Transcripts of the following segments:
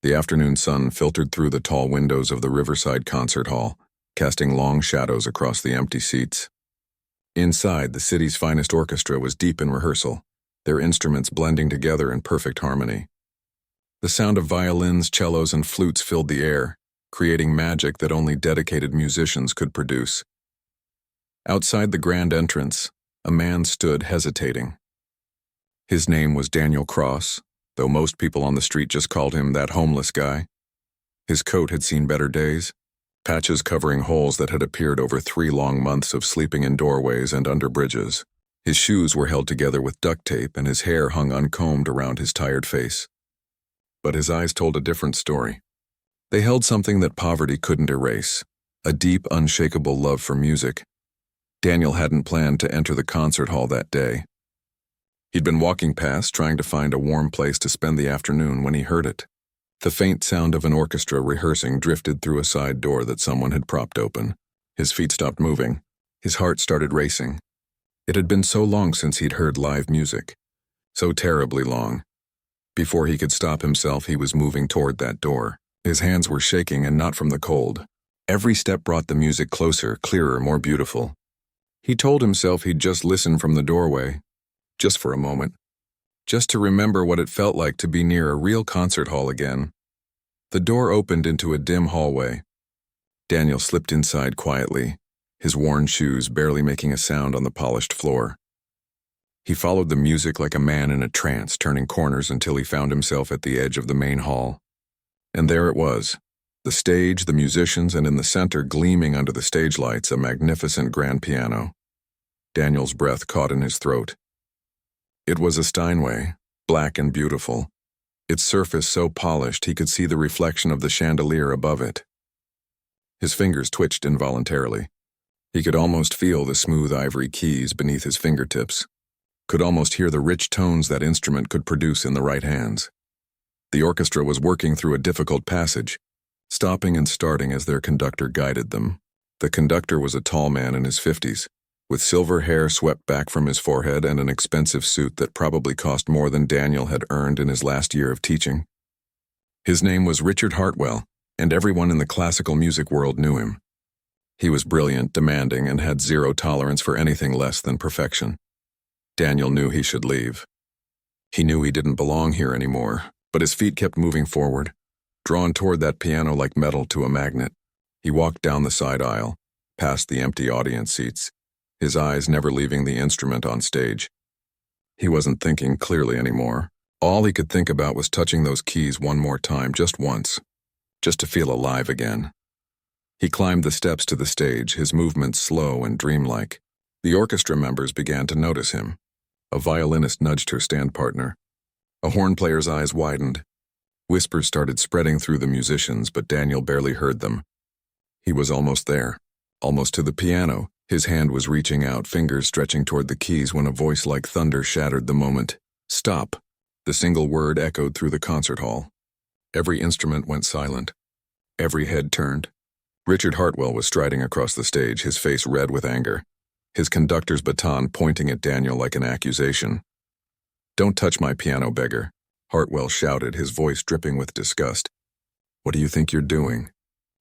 The afternoon sun filtered through the tall windows of the Riverside Concert Hall, casting long shadows across the empty seats. Inside, the city's finest orchestra was deep in rehearsal, their instruments blending together in perfect harmony. The sound of violins, cellos, and flutes filled the air, creating magic that only dedicated musicians could produce. Outside the grand entrance, a man stood hesitating. His name was Daniel Cross, though most people on the street just called him that homeless guy. His coat had seen better days, patches covering holes that had appeared over 3 long months of sleeping in doorways and under bridges. His shoes were held together with duct tape and his hair hung uncombed around his tired face. But his eyes told a different story. They held something that poverty couldn't erase, a deep, unshakable love for music. Daniel hadn't planned to enter the concert hall that day. He'd been walking past, trying to find a warm place to spend the afternoon when he heard it. The faint sound of an orchestra rehearsing drifted through a side door that someone had propped open. His feet stopped moving. His heart started racing. It had been so long since he'd heard live music. So terribly long. Before he could stop himself, he was moving toward that door. His hands were shaking, and not from the cold. Every step brought the music closer, clearer, more beautiful. He told himself he'd just listen from the doorway. Just for a moment. Just to remember what it felt like to be near a real concert hall again. The door opened into a dim hallway. Daniel slipped inside quietly, his worn shoes barely making a sound on the polished floor. He followed the music like a man in a trance, turning corners until he found himself at the edge of the main hall. And there it was, the stage, the musicians, and in the center, gleaming under the stage lights, a magnificent grand piano. Daniel's breath caught in his throat. It was a Steinway, black and beautiful. Its surface so polished he could see the reflection of the chandelier above it. His fingers twitched involuntarily. He could almost feel the smooth ivory keys beneath his fingertips. Could almost hear the rich tones that instrument could produce in the right hands. The orchestra was working through a difficult passage, stopping and starting as their conductor guided them. The conductor was a tall man in his 50s, with silver hair swept back from his forehead and an expensive suit that probably cost more than Daniel had earned in his last year of teaching. His name was Richard Hartwell, and everyone in the classical music world knew him. He was brilliant, demanding, and had zero tolerance for anything less than perfection. Daniel knew he should leave. He knew he didn't belong here anymore, but his feet kept moving forward, drawn toward that piano like metal to a magnet. He walked down the side aisle, past the empty audience seats, his eyes never leaving the instrument on stage. He wasn't thinking clearly anymore. All he could think about was touching those keys one more time, just once, just to feel alive again. He climbed the steps to the stage, his movements slow and dreamlike. The orchestra members began to notice him. A violinist nudged her stand partner. A horn player's eyes widened. Whispers started spreading through the musicians, but Daniel barely heard them. He was almost there, almost to the piano. His hand was reaching out, fingers stretching toward the keys when a voice like thunder shattered the moment. Stop! The single word echoed through the concert hall. Every instrument went silent. Every head turned. Richard Hartwell was striding across the stage, his face red with anger, his conductor's baton pointing at Daniel like an accusation. "Don't touch my piano, Beggar," Hartwell shouted, his voice dripping with disgust. "What do you think you're doing?"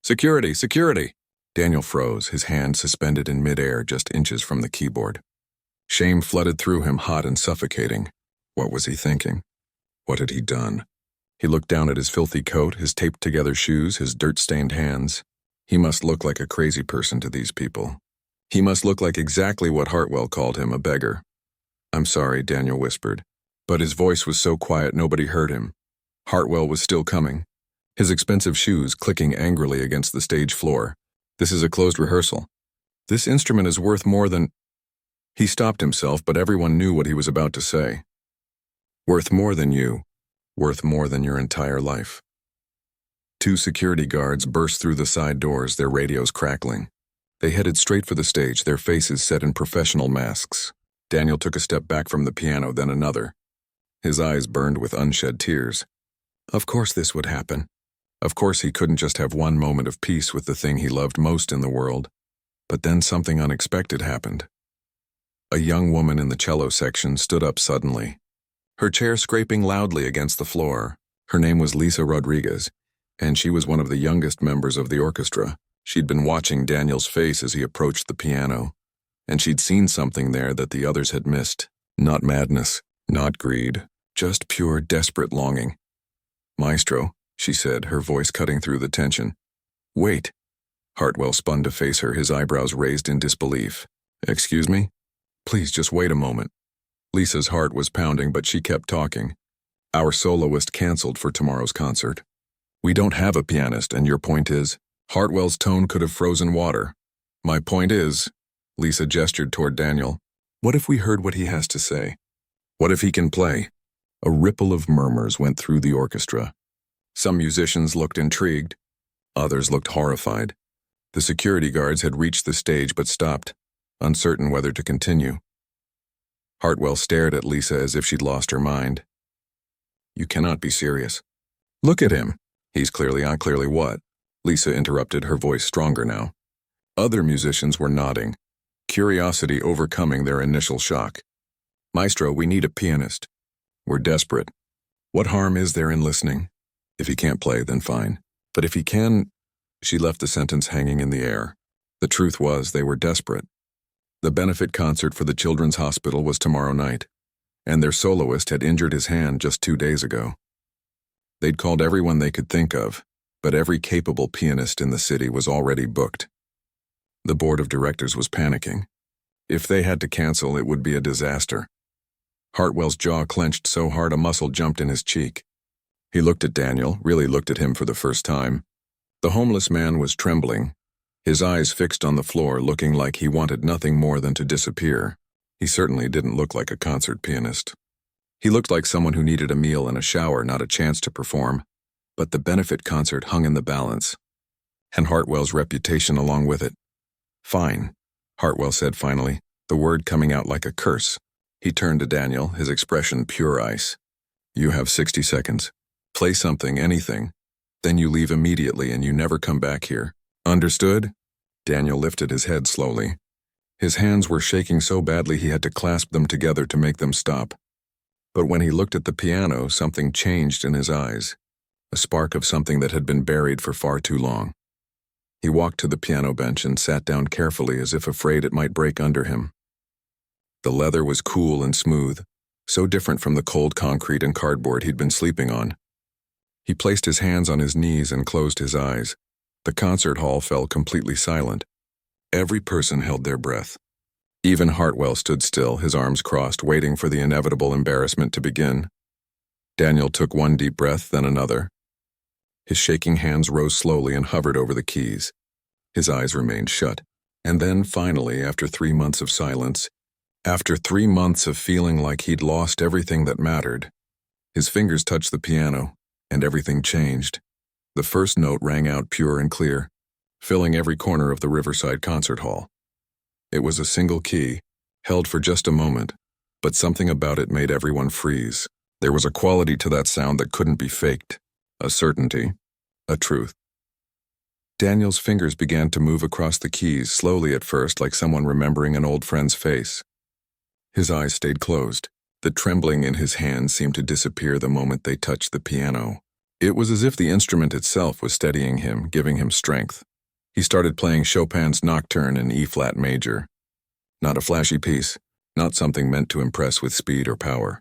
"Security! Security!" Daniel froze, his hand suspended in midair just inches from the keyboard. Shame flooded through him, hot and suffocating. What was he thinking? What had he done? He looked down at his filthy coat, his taped-together shoes, his dirt-stained hands. He must look like a crazy person to these people. He must look like exactly what Hartwell called him, a beggar. "I'm sorry," Daniel whispered. But his voice was so quiet nobody heard him. Hartwell was still coming, his expensive shoes clicking angrily against the stage floor. "This is a closed rehearsal. This instrument is worth more than—" He stopped himself, but everyone knew what he was about to say. "Worth more than you. Worth more than your entire life." 2 security guards burst through the side doors, their radios crackling. They headed straight for the stage, their faces set in professional masks. Daniel took a step back from the piano, then another. His eyes burned with unshed tears. Of course this would happen. Of course he couldn't just have one moment of peace with the thing he loved most in the world. But then something unexpected happened. A young woman in the cello section stood up suddenly, her chair scraping loudly against the floor, Her name was Lisa Rodriguez, and she was one of the youngest members of the orchestra. She'd been watching Daniel's face as he approached the piano, and she'd seen something there that the others had missed. Not madness, not greed, just pure, desperate longing. "Maestro," she said, her voice cutting through the tension. "Wait." Hartwell spun to face her, his eyebrows raised in disbelief. "Excuse me? Please just wait a moment." Lisa's heart was pounding, but she kept talking. "Our soloist canceled for tomorrow's concert. We don't have a pianist, and your point is?" Hartwell's tone could have frozen water. "My point is," Lisa gestured toward Daniel, "what if we heard what he has to say? What if he can play?" A ripple of murmurs went through the orchestra. Some musicians looked intrigued. Others looked horrified. The security guards had reached the stage but stopped, uncertain whether to continue. Hartwell stared at Lisa as if she'd lost her mind. "You cannot be serious. Look at him. He's clearly what?" Lisa interrupted, her voice stronger now. Other musicians were nodding, curiosity overcoming their initial shock. "Maestro, we need a pianist. We're desperate. What harm is there in listening? If he can't play, then fine. But if he can—" She left the sentence hanging in the air. The truth was, they were desperate. The benefit concert for the Children's Hospital was tomorrow night, and their soloist had injured his hand just 2 days ago. They'd called everyone they could think of, but every capable pianist in the city was already booked. The board of directors was panicking. If they had to cancel, it would be a disaster. Hartwell's jaw clenched so hard a muscle jumped in his cheek. He looked at Daniel, really looked at him for the first time. The homeless man was trembling, his eyes fixed on the floor, looking like he wanted nothing more than to disappear. He certainly didn't look like a concert pianist. He looked like someone who needed a meal and a shower, not a chance to perform. But the benefit concert hung in the balance, and Hartwell's reputation along with it. "Fine," Hartwell said finally, the word coming out like a curse. He turned to Daniel, his expression pure ice. "You have 60 seconds. Play something, anything. Then you leave immediately and you never come back here. Understood?" Daniel lifted his head slowly. His hands were shaking so badly he had to clasp them together to make them stop. But when he looked at the piano, something changed in his eyes, a spark of something that had been buried for far too long. He walked to the piano bench and sat down carefully as if afraid it might break under him. The leather was cool and smooth, so different from the cold concrete and cardboard he'd been sleeping on. He placed his hands on his knees and closed his eyes. The concert hall fell completely silent. Every person held their breath. Even Hartwell stood still, his arms crossed, waiting for the inevitable embarrassment to begin. Daniel took one deep breath, then another. His shaking hands rose slowly and hovered over the keys. His eyes remained shut. And then, finally, after 3 months of silence, after 3 months of feeling like he'd lost everything that mattered, his fingers touched the piano, and everything changed. The first note rang out pure and clear, filling every corner of the Riverside concert hall. It was a single key, held for just a moment, but something about it made everyone freeze. There was a quality to that sound that couldn't be faked, a certainty, a truth. Daniel's fingers began to move across the keys, slowly at first, like someone remembering an old friend's face. His eyes stayed closed. The trembling in his hands seemed to disappear the moment they touched the piano. It was as if the instrument itself was steadying him, giving him strength. He started playing Chopin's Nocturne in E-flat major. Not a flashy piece, not something meant to impress with speed or power.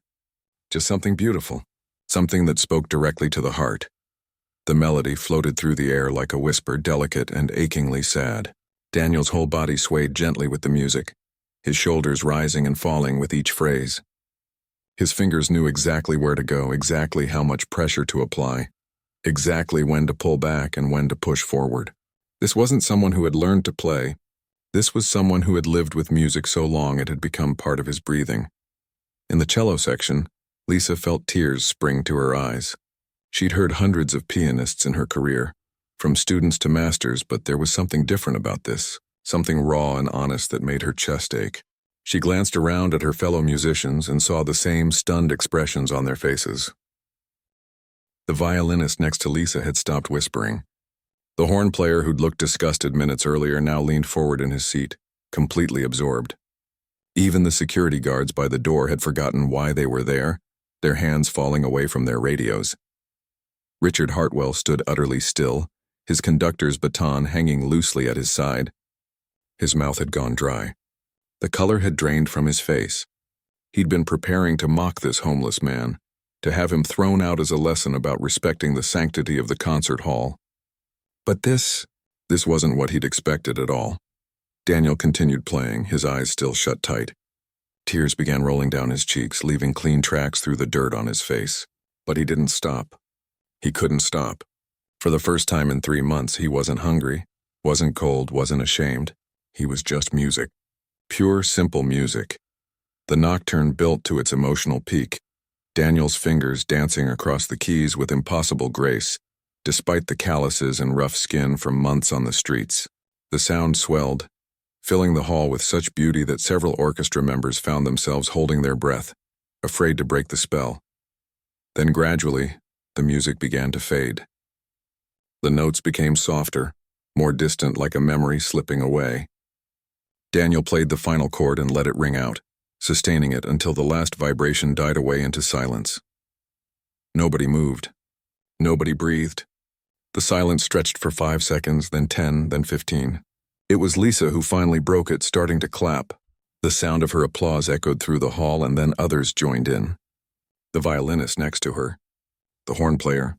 Just something beautiful, something that spoke directly to the heart. The melody floated through the air like a whisper, delicate and achingly sad. Daniel's whole body swayed gently with the music, his shoulders rising and falling with each phrase. His fingers knew exactly where to go, exactly how much pressure to apply, exactly when to pull back and when to push forward. This wasn't someone who had learned to play. This was someone who had lived with music so long it had become part of his breathing. In the cello section, Lisa felt tears spring to her eyes. She'd heard hundreds of pianists in her career, from students to masters, but there was something different about this, something raw and honest that made her chest ache. She glanced around at her fellow musicians and saw the same stunned expressions on their faces. The violinist next to Lisa had stopped whispering. The horn player who'd looked disgusted minutes earlier now leaned forward in his seat, completely absorbed. Even the security guards by the door had forgotten why they were there, their hands falling away from their radios. Richard Hartwell stood utterly still, his conductor's baton hanging loosely at his side. His mouth had gone dry. The color had drained from his face. He'd been preparing to mock this homeless man, to have him thrown out as a lesson about respecting the sanctity of the concert hall. But this wasn't what he'd expected at all. Daniel continued playing, his eyes still shut tight. Tears began rolling down his cheeks, leaving clean tracks through the dirt on his face. But he didn't stop. He couldn't stop. For the first time in 3 months, he wasn't hungry, wasn't cold, wasn't ashamed. He was just music. Pure, simple music. The nocturne built to its emotional peak, Daniel's fingers dancing across the keys with impossible grace, despite the calluses and rough skin from months on the streets. The sound swelled, filling the hall with such beauty that several orchestra members found themselves holding their breath, afraid to break the spell. Then gradually, the music began to fade. The notes became softer, more distant, like a memory slipping away. Daniel played the final chord and let it ring out, sustaining it until the last vibration died away into silence. Nobody moved. Nobody breathed. The silence stretched for 5 seconds, then 10, then 15. It was Lisa who finally broke it, starting to clap. The sound of her applause echoed through the hall, and then others joined in. The violinist next to her, the horn player,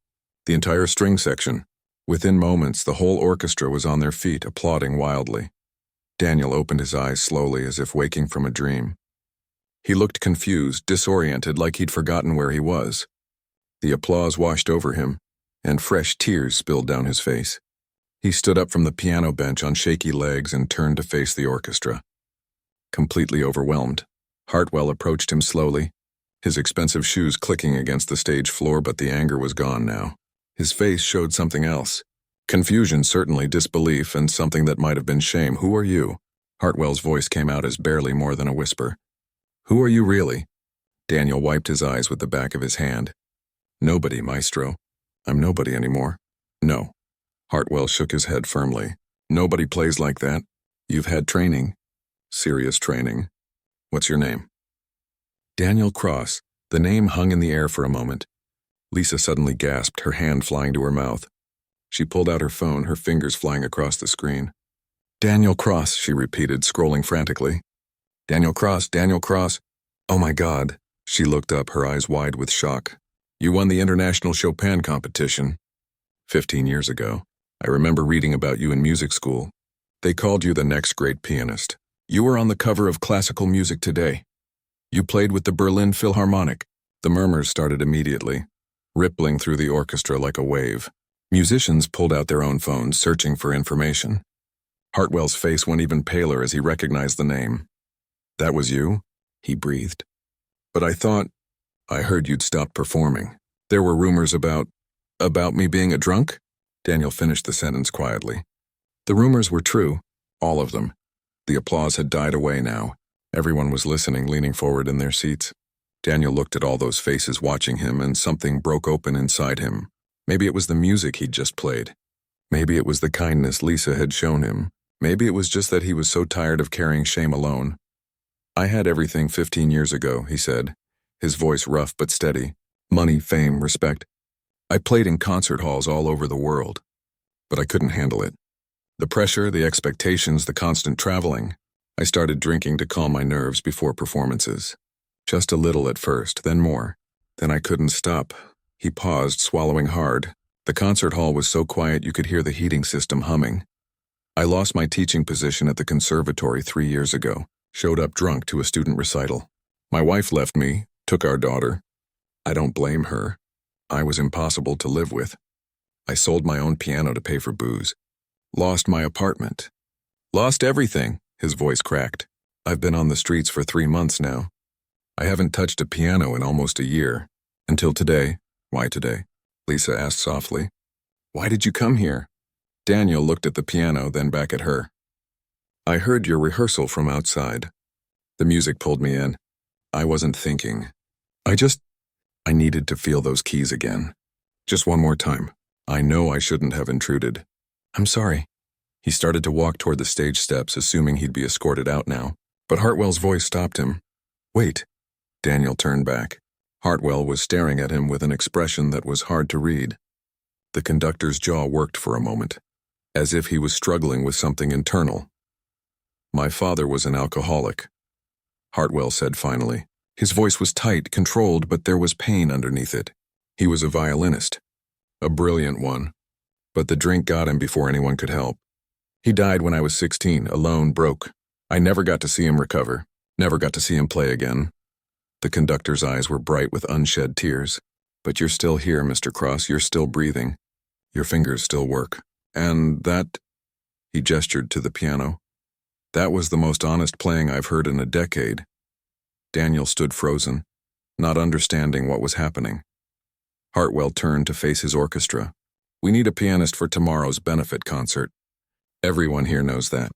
the entire string section. Within moments, the whole orchestra was on their feet, applauding wildly. Daniel opened his eyes slowly, as if waking from a dream. He looked confused, disoriented, like he'd forgotten where he was. The applause washed over him, and fresh tears spilled down his face. He stood up from the piano bench on shaky legs and turned to face the orchestra. Completely overwhelmed, Hartwell approached him slowly, his expensive shoes clicking against the stage floor, but the anger was gone now. His face showed something else. Confusion, certainly, disbelief, and something that might have been shame. "Who are you?" Hartwell's voice came out as barely more than a whisper. "Who are you really?" Daniel wiped his eyes with the back of his hand. "Nobody, maestro. I'm nobody anymore." "No." Hartwell shook his head firmly. "Nobody plays like that. You've had training. Serious training. What's your name?" Daniel Cross. The name hung in the air for a moment. Lisa suddenly gasped, her hand flying to her mouth. She pulled out her phone, her fingers flying across the screen. "Daniel Cross," she repeated, scrolling frantically. "Daniel Cross, Daniel Cross. Oh my God." She looked up, her eyes wide with shock. "You won the International Chopin competition 15 years ago. I remember reading about you in music school. They called you the next great pianist. You were on the cover of Classical Music Today. You played with the Berlin Philharmonic." The murmurs started immediately, rippling through the orchestra like a wave. Musicians pulled out their own phones, searching for information. Hartwell's face went even paler as he recognized the name. "That was you?" he breathed. "But I heard you'd stopped performing. There were rumors about me being a drunk?" Daniel finished the sentence quietly. The rumors were true, all of them. The applause had died away now. Everyone was listening, leaning forward in their seats. Daniel looked at all those faces watching him, and something broke open inside him. Maybe it was the music he'd just played. Maybe it was the kindness Lisa had shown him. Maybe it was just that he was so tired of carrying shame alone. "I had everything 15 years ago," he said, his voice rough but steady. "Money, fame, respect. I played in concert halls all over the world. But I couldn't handle it. The pressure, the expectations, the constant traveling. I started drinking to calm my nerves before performances. Just a little at first, then more. Then I couldn't stop." He paused, swallowing hard. The concert hall was so quiet you could hear the heating system humming. "I lost my teaching position at the conservatory 3 years ago. Showed up drunk to a student recital. My wife left me, took our daughter. I don't blame her. I was impossible to live with. I sold my own piano to pay for booze. Lost my apartment. Lost everything," his voice cracked. "I've been on the streets for 3 months now. I haven't touched a piano in almost a year. Until today." "Why today?" Lisa asked softly. "Why did you come here?" Daniel looked at the piano, then back at her. "I heard your rehearsal from outside. The music pulled me in. I wasn't thinking. I needed to feel those keys again. Just one more time. I know I shouldn't have intruded. I'm sorry." He started to walk toward the stage steps, assuming he'd be escorted out now. But Hartwell's voice stopped him. "Wait." Daniel turned back. Hartwell was staring at him with an expression that was hard to read. The conductor's jaw worked for a moment, as if he was struggling with something internal. "My father was an alcoholic," Hartwell said finally. His voice was tight, controlled, but there was pain underneath it. "He was a violinist, a brilliant one, but the drink got him before anyone could help. He died when I was 16, alone, broke. I never got to see him recover, never got to see him play again." The conductor's eyes were bright with unshed tears. "But you're still here, Mr. Cross, you're still breathing. Your fingers still work. And that," he gestured to the piano, "that was the most honest playing I've heard in a decade." Daniel stood frozen, not understanding what was happening. Hartwell turned to face his orchestra. "We need a pianist for tomorrow's benefit concert. Everyone here knows that.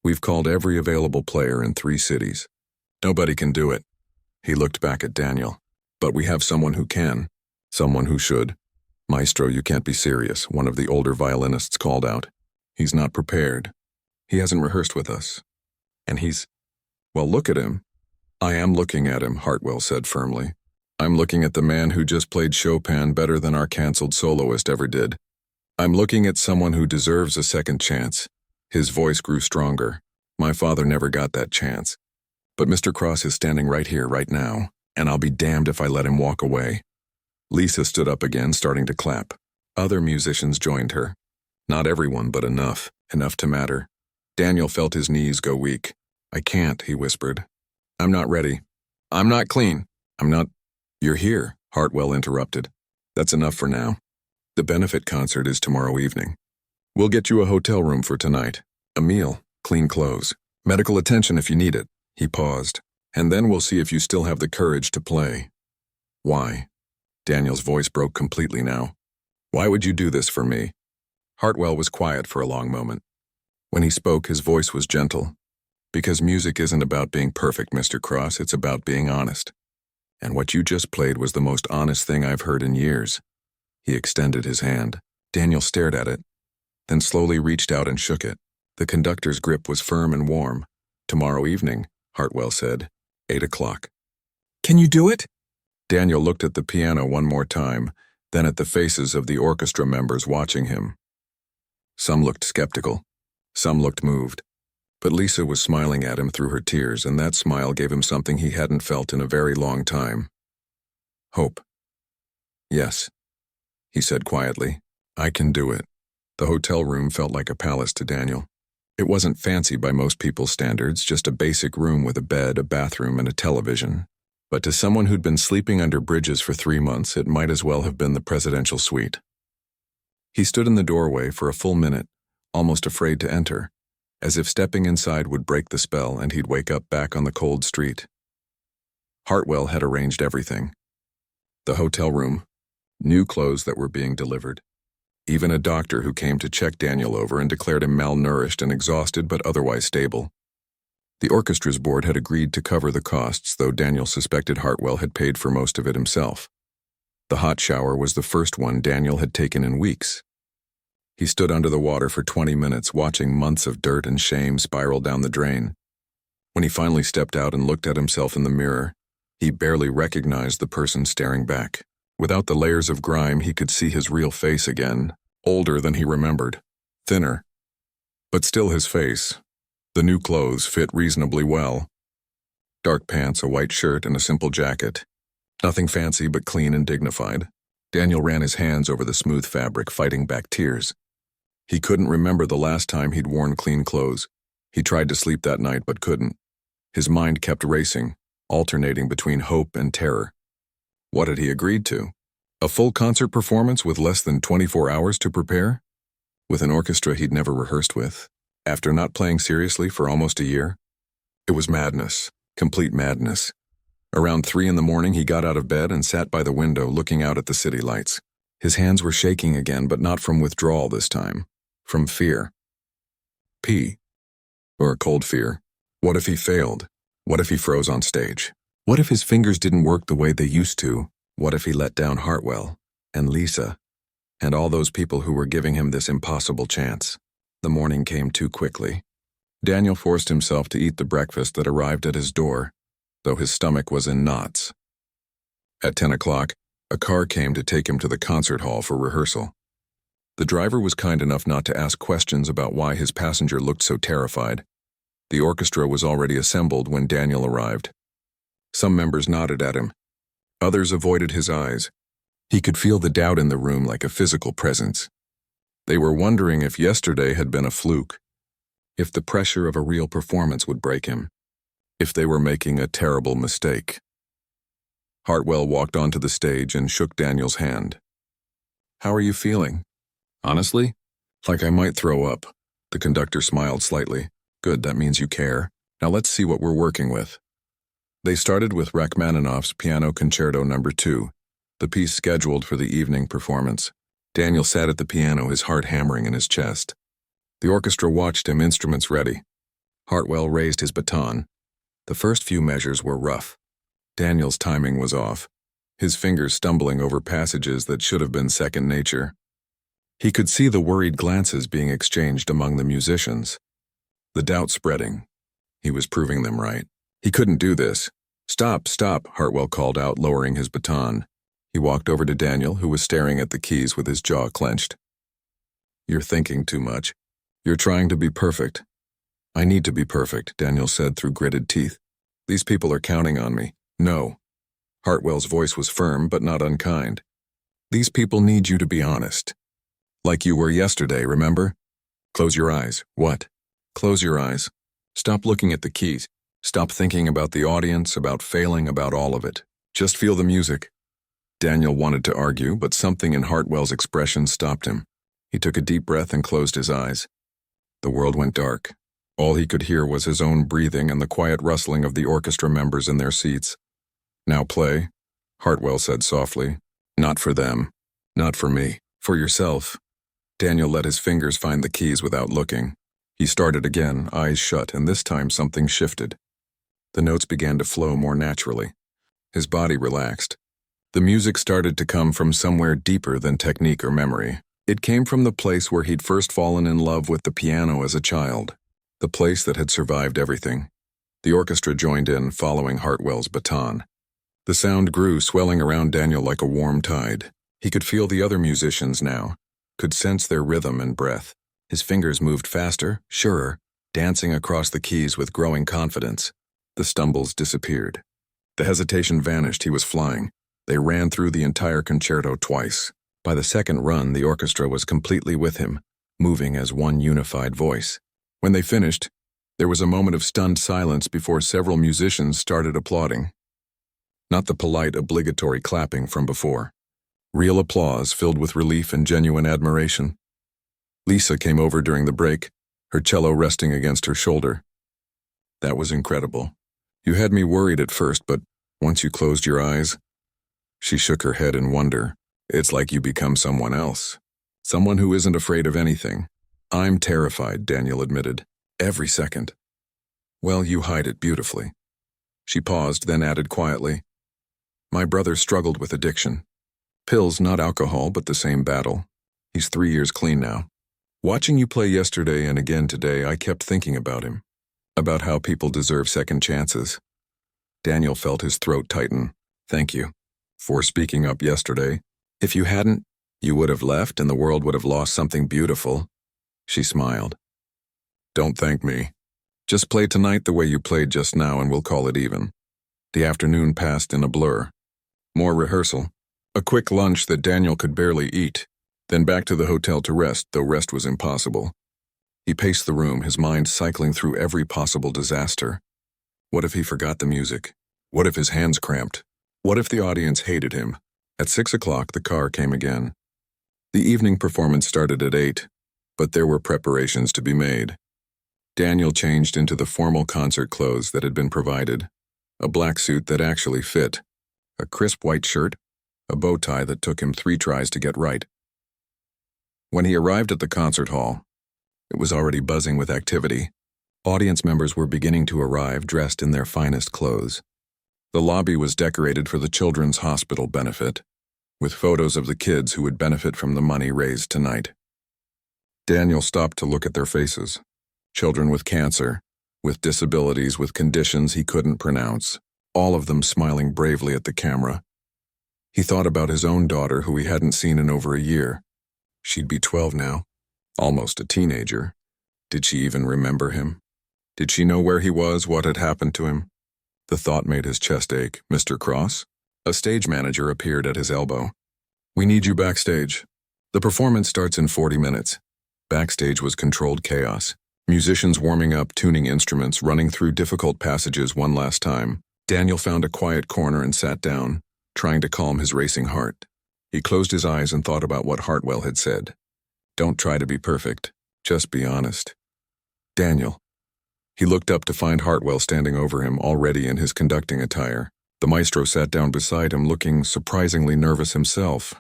We've called every available player in 3 cities. Nobody can do it." He looked back at Daniel. "But we have someone who can, someone who should." "Maestro, you can't be serious," one of the older violinists called out. "He's not prepared. He hasn't rehearsed with us. And well, look at him." "I am looking at him," Hartwell said firmly. "I'm looking at the man who just played Chopin better than our canceled soloist ever did. I'm looking at someone who deserves a second chance." His voice grew stronger. "My father never got that chance. But Mr. Cross is standing right here, right now, and I'll be damned if I let him walk away." Lisa stood up again, starting to clap. Other musicians joined her. Not everyone, but enough to matter. Daniel felt his knees go weak. "I can't," he whispered. "I'm not ready. I'm not clean. I'm not—" "You're here," Hartwell interrupted. "That's enough for now. The benefit concert is tomorrow evening. We'll get you a hotel room for tonight, a meal, clean clothes, medical attention if you need it." He paused. "And then we'll see if you still have the courage to play." "Why?" Daniel's voice broke completely now. "Why would you do this for me?" Hartwell was quiet for a long moment. When he spoke, his voice was gentle. "Because music isn't about being perfect, Mr. Cross, it's about being honest. And what you just played was the most honest thing I've heard in years." He extended his hand. Daniel stared at it, then slowly reached out and shook it. The conductor's grip was firm and warm. "Tomorrow evening," Hartwell said, 8 o'clock. "Can you do it?" Daniel looked at the piano one more time, then at the faces of the orchestra members watching him. Some looked skeptical. Some looked moved. But Lisa was smiling at him through her tears, and that smile gave him something he hadn't felt in a very long time. Hope. "Yes," he said quietly. "I can do it." The hotel room felt like a palace to Daniel. It wasn't fancy by most people's standards, just a basic room with a bed, a bathroom, and a television. But to someone who'd been sleeping under bridges for 3 months, it might as well have been the presidential suite. He stood in the doorway for a full minute, almost afraid to enter, as if stepping inside would break the spell and he'd wake up back on the cold street. Hartwell had arranged everything. The hotel room, new clothes that were being delivered, even a doctor who came to check Daniel over and declared him malnourished and exhausted but otherwise stable. The orchestra's board had agreed to cover the costs, though Daniel suspected Hartwell had paid for most of it himself. The hot shower was the first one Daniel had taken in weeks. He stood under the water for 20 minutes, watching months of dirt and shame spiral down the drain. When he finally stepped out and looked at himself in the mirror, he barely recognized the person staring back. Without the layers of grime, he could see his real face again, older than he remembered, thinner. But still his face. The new clothes fit reasonably well. Dark pants, a white shirt, and a simple jacket. Nothing fancy but clean and dignified. Daniel ran his hands over the smooth fabric, fighting back tears. He couldn't remember the last time he'd worn clean clothes. He tried to sleep that night but couldn't. His mind kept racing, alternating between hope and terror. What had he agreed to? A full concert performance with less than 24 hours to prepare? With an orchestra he'd never rehearsed with? After not playing seriously for almost a year? It was madness, complete madness. Around 3 in the morning, he got out of bed and sat by the window looking out at the city lights. His hands were shaking again, but not from withdrawal this time. From fear. Or cold fear. What if he failed? What if he froze on stage? What if his fingers didn't work the way they used to? What if he let down Hartwell, and Lisa, and all those people who were giving him this impossible chance? The morning came too quickly. Daniel forced himself to eat the breakfast that arrived at his door, though his stomach was in knots. At 10 o'clock, a car came to take him to the concert hall for rehearsal. The driver was kind enough not to ask questions about why his passenger looked so terrified. The orchestra was already assembled when Daniel arrived. Some members nodded at him. Others avoided his eyes. He could feel the doubt in the room like a physical presence. They were wondering if yesterday had been a fluke, if the pressure of a real performance would break him, if they were making a terrible mistake. Hartwell walked onto the stage and shook Daniel's hand. "How are you feeling?" "Honestly, like I might throw up." The conductor smiled slightly. "Good, that means you care. Now let's see what we're working with." They started with Rachmaninoff's Piano Concerto No. 2, the piece scheduled for the evening performance. Daniel sat at the piano, his heart hammering in his chest. The orchestra watched him, instruments ready. Hartwell raised his baton. The first few measures were rough. Daniel's timing was off, his fingers stumbling over passages that should have been second nature. He could see the worried glances being exchanged among the musicians. The doubt spreading. He was proving them right. He couldn't do this. "Stop, stop," Hartwell called out, lowering his baton. He walked over to Daniel, who was staring at the keys with his jaw clenched. "You're thinking too much. You're trying to be perfect." "I need to be perfect," Daniel said through gritted teeth. "These people are counting on me." "No." Hartwell's voice was firm but not unkind. "These people need you to be honest. Like you were yesterday, remember? Close your eyes." "What?" "Close your eyes. Stop looking at the keys. Stop thinking about the audience, about failing, about all of it. Just feel the music." Daniel wanted to argue, but something in Hartwell's expression stopped him. He took a deep breath and closed his eyes. The world went dark. All he could hear was his own breathing and the quiet rustling of the orchestra members in their seats. "Now play," Hartwell said softly. "Not for them. Not for me. For yourself." Daniel let his fingers find the keys without looking. He started again, eyes shut, and this time something shifted. The notes began to flow more naturally. His body relaxed. The music started to come from somewhere deeper than technique or memory. It came from the place where he'd first fallen in love with the piano as a child, the place that had survived everything. The orchestra joined in, following Hartwell's baton. The sound grew, swelling around Daniel like a warm tide. He could feel the other musicians now, could sense their rhythm and breath. His fingers moved faster, surer, dancing across the keys with growing confidence. The stumbles disappeared. The hesitation vanished. He was flying. They ran through the entire concerto twice. By the second run, the orchestra was completely with him, moving as one unified voice. When they finished, there was a moment of stunned silence before several musicians started applauding. Not the polite, obligatory clapping from before. Real applause filled with relief and genuine admiration. Lisa came over during the break, her cello resting against her shoulder. "That was incredible. You had me worried at first, but once you closed your eyes..." She shook her head in wonder. "It's like you become someone else. Someone who isn't afraid of anything." "I'm terrified," Daniel admitted. "Every second." "Well, you hide it beautifully." She paused, then added quietly, "My brother struggled with addiction. Pills, not alcohol, but the same battle. He's 3 years clean now. Watching you play yesterday and again today, I kept thinking about him, about how people deserve second chances." Daniel felt his throat tighten. "Thank you for speaking up yesterday. If you hadn't, you would have left and the world would have lost something beautiful." She smiled. "Don't thank me. Just play tonight the way you played just now and we'll call it even." The afternoon passed in a blur. More rehearsal. A quick lunch that Daniel could barely eat. Then back to the hotel to rest, though rest was impossible. He paced the room, his mind cycling through every possible disaster. What if he forgot the music? What if his hands cramped? What if the audience hated him? At 6 o'clock, the car came again. The evening performance started at 8, but there were preparations to be made. Daniel changed into the formal concert clothes that had been provided, a black suit that actually fit, a crisp white shirt, a bow tie that took him 3 tries to get right. When he arrived at the concert hall, it was already buzzing with activity. Audience members were beginning to arrive dressed in their finest clothes. The lobby was decorated for the Children's Hospital benefit, with photos of the kids who would benefit from the money raised tonight. Daniel stopped to look at their faces. Children with cancer, with disabilities, with conditions he couldn't pronounce, all of them smiling bravely at the camera. He thought about his own daughter, who he hadn't seen in over a year. She'd be 12 now, almost a teenager. Did she even remember him? Did she know where he was, what had happened to him? The thought made his chest ache. Mr. Cross? A stage manager appeared at his elbow. We need you backstage. The performance starts in 40 minutes. Backstage was controlled chaos. Musicians warming up, tuning instruments, running through difficult passages one last time. Daniel found a quiet corner and sat down, trying to calm his racing heart. He closed his eyes and thought about what Hartwell had said. Don't try to be perfect. Just be honest. Daniel. He looked up to find Hartwell standing over him, already in his conducting attire. The maestro sat down beside him, looking surprisingly nervous himself.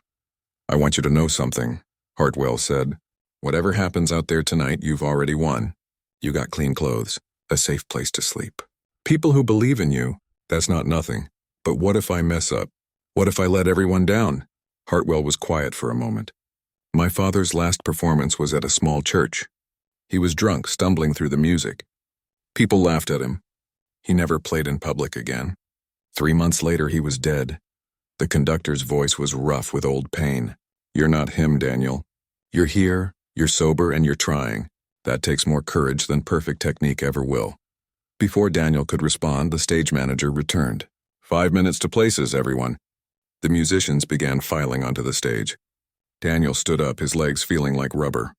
I want you to know something, Hartwell said. Whatever happens out there tonight, you've already won. You got clean clothes, a safe place to sleep. People who believe in you, that's not nothing. But what if I mess up? What if I let everyone down? Hartwell was quiet for a moment. My father's last performance was at a small church. He was drunk, stumbling through the music. People laughed at him. He never played in public again. 3 months later, he was dead. The conductor's voice was rough with old pain. You're not him, Daniel. You're here, you're sober, and you're trying. That takes more courage than perfect technique ever will. Before Daniel could respond, the stage manager returned. 5 minutes to places, everyone. The musicians began filing onto the stage. Daniel stood up, his legs feeling like rubber.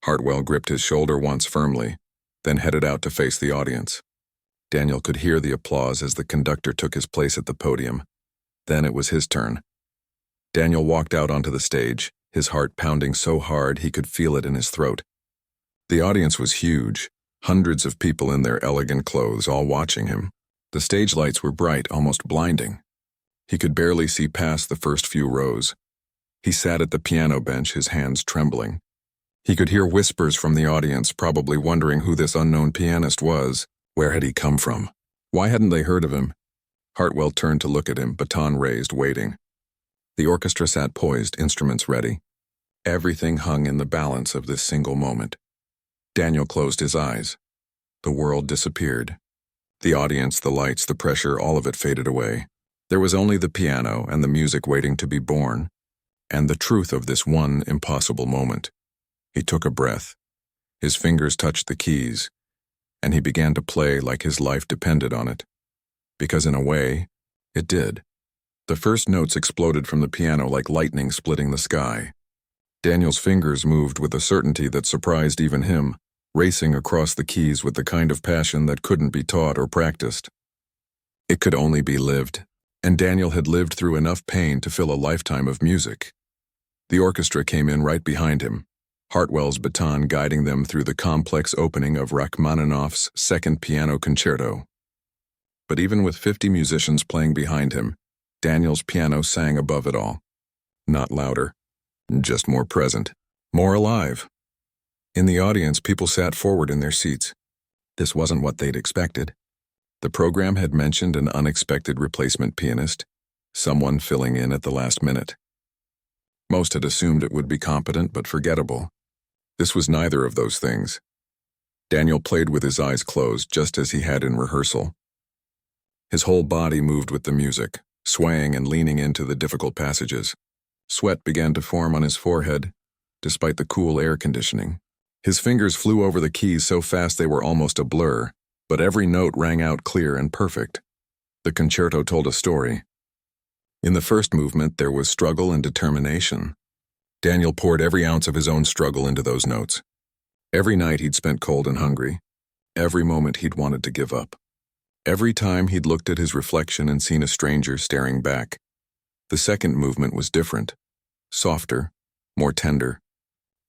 Hartwell gripped his shoulder once firmly, then headed out to face the audience. Daniel could hear the applause as the conductor took his place at the podium. Then it was his turn. Daniel walked out onto the stage, his heart pounding so hard he could feel it in his throat. The audience was huge, hundreds of people in their elegant clothes, all watching him. The stage lights were bright, almost blinding. He could barely see past the first few rows. He sat at the piano bench, his hands trembling. He could hear whispers from the audience, probably wondering who this unknown pianist was. Where had he come from? Why hadn't they heard of him? Hartwell turned to look at him, baton raised, waiting. The orchestra sat poised, instruments ready. Everything hung in the balance of this single moment. Daniel closed his eyes. The world disappeared. The audience, the lights, the pressure, all of it faded away. There was only the piano and the music waiting to be born, and the truth of this one impossible moment. He took a breath. His fingers touched the keys, and he began to play like his life depended on it. Because in a way, it did. The first notes exploded from the piano like lightning splitting the sky. Daniel's fingers moved with a certainty that surprised even him, racing across the keys with the kind of passion that couldn't be taught or practiced. It could only be lived, and Daniel had lived through enough pain to fill a lifetime of music. The orchestra came in right behind him, Hartwell's baton guiding them through the complex opening of Rachmaninoff's Second Piano Concerto. But even with 50 musicians playing behind him, Daniel's piano sang above it all. Not louder, just more present, more alive. In the audience, people sat forward in their seats. This wasn't what they'd expected. The program had mentioned an unexpected replacement pianist, someone filling in at the last minute. Most had assumed it would be competent but forgettable. This was neither of those things. Daniel played with his eyes closed, just as he had in rehearsal. His whole body moved with the music, swaying and leaning into the difficult passages. Sweat began to form on his forehead, despite the cool air conditioning. His fingers flew over the keys so fast they were almost a blur, but every note rang out clear and perfect. The concerto told a story. In the first movement, there was struggle and determination. Daniel poured every ounce of his own struggle into those notes. Every night he'd spent cold and hungry. Every moment he'd wanted to give up. Every time he'd looked at his reflection and seen a stranger staring back. The second movement was different, softer, more tender.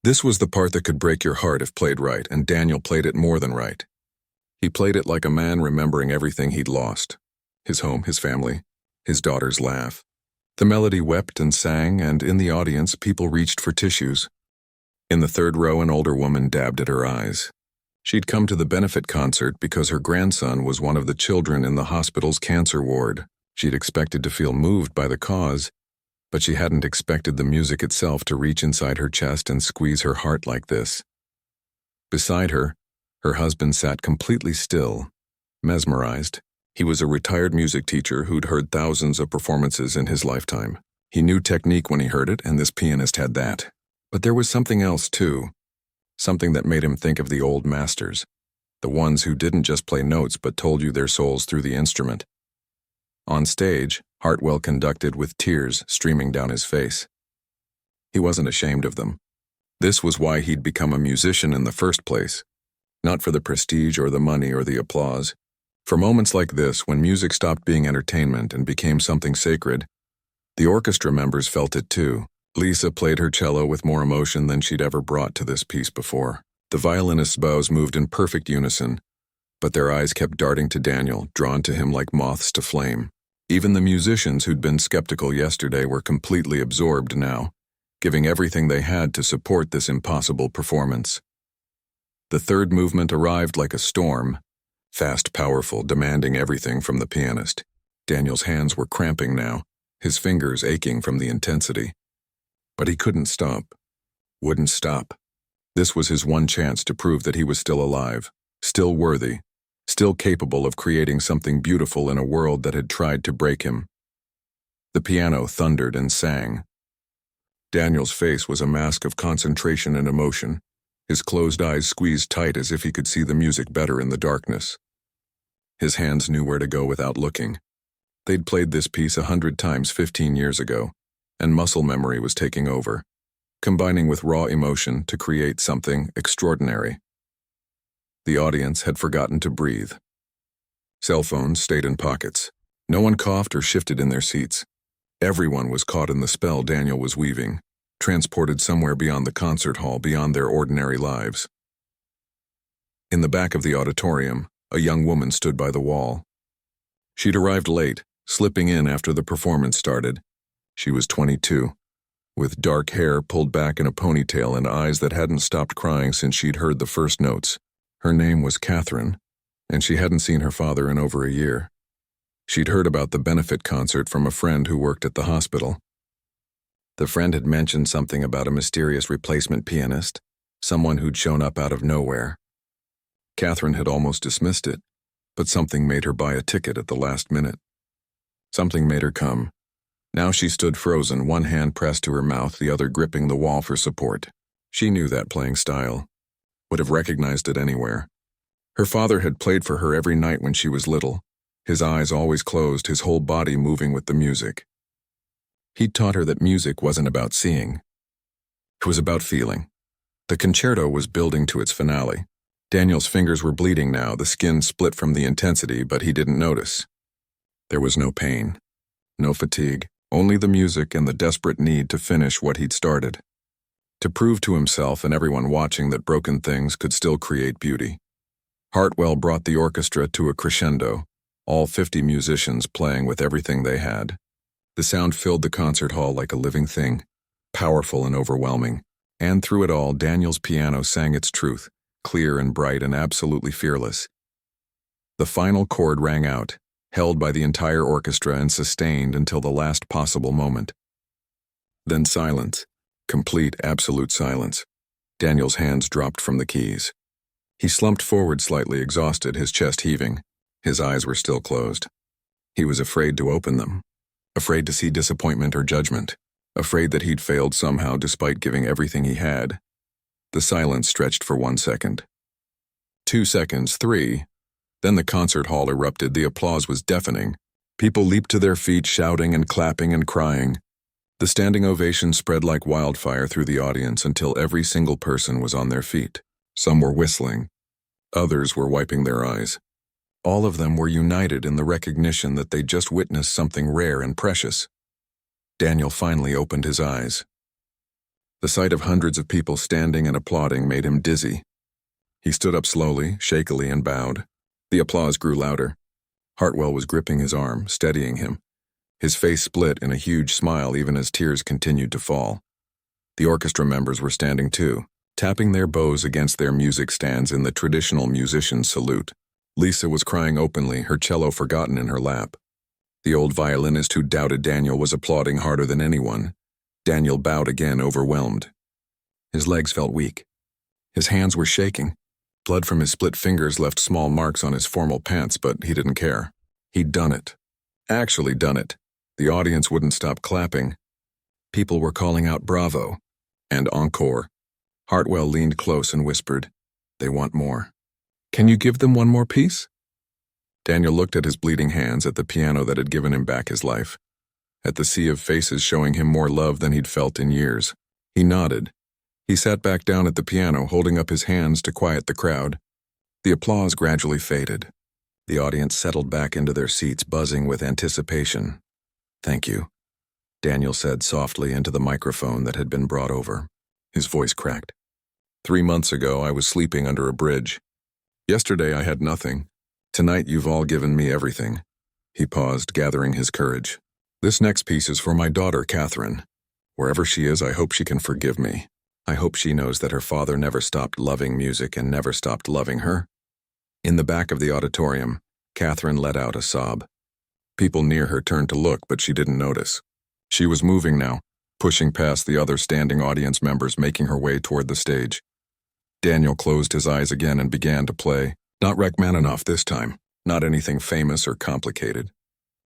This was the part that could break your heart if played right, and Daniel played it more than right. He played it like a man remembering everything he'd lost. His home, his family, his daughter's laugh. The melody wept and sang, and in the audience, people reached for tissues. In the third row, an older woman dabbed at her eyes. She'd come to the benefit concert because her grandson was one of the children in the hospital's cancer ward. She'd expected to feel moved by the cause, but she hadn't expected the music itself to reach inside her chest and squeeze her heart like this. Beside her, her husband sat completely still, mesmerized. He was a retired music teacher who'd heard thousands of performances in his lifetime. He knew technique when he heard it, and this pianist had that. But there was something else, too. Something that made him think of the old masters. The ones who didn't just play notes but told you their souls through the instrument. On stage, Hartwell conducted with tears streaming down his face. He wasn't ashamed of them. This was why he'd become a musician in the first place. Not for the prestige or the money or the applause. For moments like this, when music stopped being entertainment and became something sacred, the orchestra members felt it too. Lisa played her cello with more emotion than she'd ever brought to this piece before. The violinist's bows moved in perfect unison, but their eyes kept darting to Daniel, drawn to him like moths to flame. Even the musicians who'd been skeptical yesterday were completely absorbed now, giving everything they had to support this impossible performance. The third movement arrived like a storm, fast, powerful, demanding everything from the pianist. Daniel's hands were cramping now, his fingers aching from the intensity. But he couldn't stop. Wouldn't stop. This was his one chance to prove that he was still alive, still worthy, still capable of creating something beautiful in a world that had tried to break him. The piano thundered and sang. Daniel's face was a mask of concentration and emotion, his closed eyes squeezed tight as if he could see the music better in the darkness. His hands knew where to go without looking. They'd played this piece 100 times 15 years ago, and muscle memory was taking over, combining with raw emotion to create something extraordinary. The audience had forgotten to breathe. Cell phones stayed in pockets. No one coughed or shifted in their seats. Everyone was caught in the spell Daniel was weaving, transported somewhere beyond the concert hall, beyond their ordinary lives. In the back of the auditorium, a young woman stood by the wall. She'd arrived late, slipping in after the performance started. She was 22, with dark hair pulled back in a ponytail and eyes that hadn't stopped crying since she'd heard the first notes. Her name was Catherine, and she hadn't seen her father in over a year. She'd heard about the benefit concert from a friend who worked at the hospital. The friend had mentioned something about a mysterious replacement pianist, someone who'd shown up out of nowhere. Catherine had almost dismissed it, but something made her buy a ticket at the last minute. Something made her come. Now she stood frozen, one hand pressed to her mouth, the other gripping the wall for support. She knew that playing style. Would have recognized it anywhere. Her father had played for her every night when she was little, his eyes always closed, his whole body moving with the music. He'd taught her that music wasn't about seeing. It was about feeling. The concerto was building to its finale. Daniel's fingers were bleeding now, the skin split from the intensity, but he didn't notice. There was no pain, no fatigue, only the music and the desperate need to finish what he'd started. To prove to himself and everyone watching that broken things could still create beauty. Hartwell brought the orchestra to a crescendo, all 50 musicians playing with everything they had. The sound filled the concert hall like a living thing, powerful and overwhelming. And through it all, Daniel's piano sang its truth, clear and bright and absolutely fearless. The final chord rang out, held by the entire orchestra and sustained until the last possible moment. Then silence, complete, absolute silence. Daniel's hands dropped from the keys. He slumped forward slightly, exhausted, his chest heaving. His eyes were still closed. He was afraid to open them, afraid to see disappointment or judgment, afraid that he'd failed somehow despite giving everything he had. The silence stretched for 1 second. 2 seconds, 3. Then the concert hall erupted. The applause was deafening. People leaped to their feet, shouting and clapping and crying. The standing ovation spread like wildfire through the audience until every single person was on their feet. Some were whistling. Others were wiping their eyes. All of them were united in the recognition that they'd just witnessed something rare and precious. Daniel finally opened his eyes. The sight of hundreds of people standing and applauding made him dizzy. He stood up slowly, shakily, and bowed. The applause grew louder. Hartwell was gripping his arm, steadying him. His face split in a huge smile even as tears continued to fall. The orchestra members were standing too, tapping their bows against their music stands in the traditional musician's salute. Lisa was crying openly, her cello forgotten in her lap. The old violinist who doubted Daniel was applauding harder than anyone. Daniel bowed again, overwhelmed. His legs felt weak. His hands were shaking. Blood from his split fingers left small marks on his formal pants, but he didn't care. He'd done it. Actually done it. The audience wouldn't stop clapping. People were calling out bravo. And encore. Hartwell leaned close and whispered, "They want more. Can you give them one more piece?" Daniel looked at his bleeding hands, at the piano that had given him back his life, at the sea of faces showing him more love than he'd felt in years. He nodded. He sat back down at the piano, holding up his hands to quiet the crowd. The applause gradually faded. The audience settled back into their seats, buzzing with anticipation. "Thank you," Daniel said softly into the microphone that had been brought over. His voice cracked. 3 months ago, I was sleeping under a bridge. Yesterday, I had nothing. Tonight, you've all given me everything." He paused, gathering his courage. "This next piece is for my daughter, Catherine. Wherever she is, I hope she can forgive me. I hope she knows that her father never stopped loving music and never stopped loving her." In the back of the auditorium, Catherine let out a sob. People near her turned to look, but she didn't notice. She was moving now, pushing past the other standing audience members, making her way toward the stage. Daniel closed his eyes again and began to play. Not Rachmaninoff this time, not anything famous or complicated.